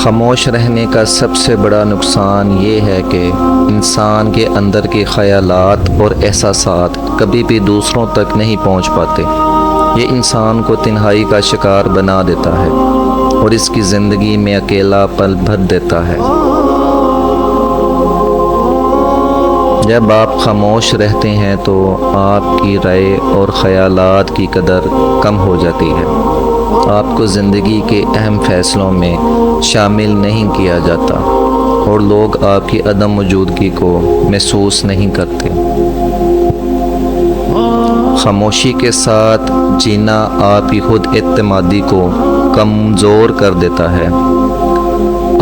خاموش رہنے کا سب سے بڑا نقصان یہ ہے کہ انسان کے اندر کے خیالات اور احساسات کبھی بھی دوسروں تک نہیں پہنچ پاتے۔ یہ انسان کو تنہائی کا شکار بنا دیتا ہے اور اس کی زندگی میں اکیلا پل بھر دیتا ہے۔ جب آپ خاموش رہتے ہیں تو آپ کی رائے اور خیالات کی قدر کم ہو جاتی ہے۔ آپ کو زندگی کے اہم فیصلوں میں شامل نہیں کیا جاتا اور لوگ آپ کی عدم موجودگی کو محسوس نہیں کرتے۔ خاموشی کے ساتھ جینا آپ کی خود اعتمادی کو کمزور کر دیتا ہے۔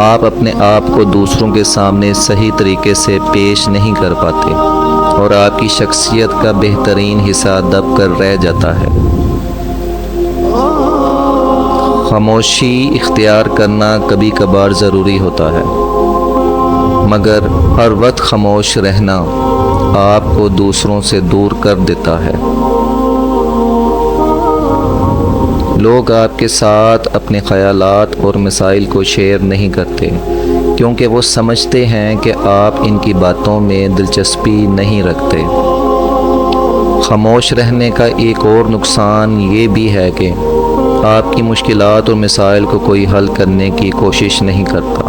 آپ اپنے آپ کو دوسروں کے سامنے صحیح طریقے سے پیش نہیں کر پاتے اور آپ کی شخصیت کا بہترین حصہ دب کر رہ جاتا ہے۔ خاموشی اختیار کرنا کبھی کبھار ضروری ہوتا ہے، مگر ہر وقت خاموش رہنا آپ کو دوسروں سے دور کر دیتا ہے۔ لوگ آپ کے ساتھ اپنے خیالات اور مسائل کو شیئر نہیں کرتے کیونکہ وہ سمجھتے ہیں کہ آپ ان کی باتوں میں دلچسپی نہیں رکھتے۔ خاموش رہنے کا ایک اور نقصان یہ بھی ہے کہ آپ کی مشکلات اور مسائل کو کوئی حل کرنے کی کوشش نہیں کرتا۔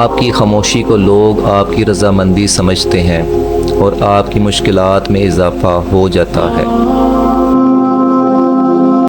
آپ کی خاموشی کو لوگ آپ کی رضامندی سمجھتے ہیں اور آپ کی مشکلات میں اضافہ ہو جاتا ہے۔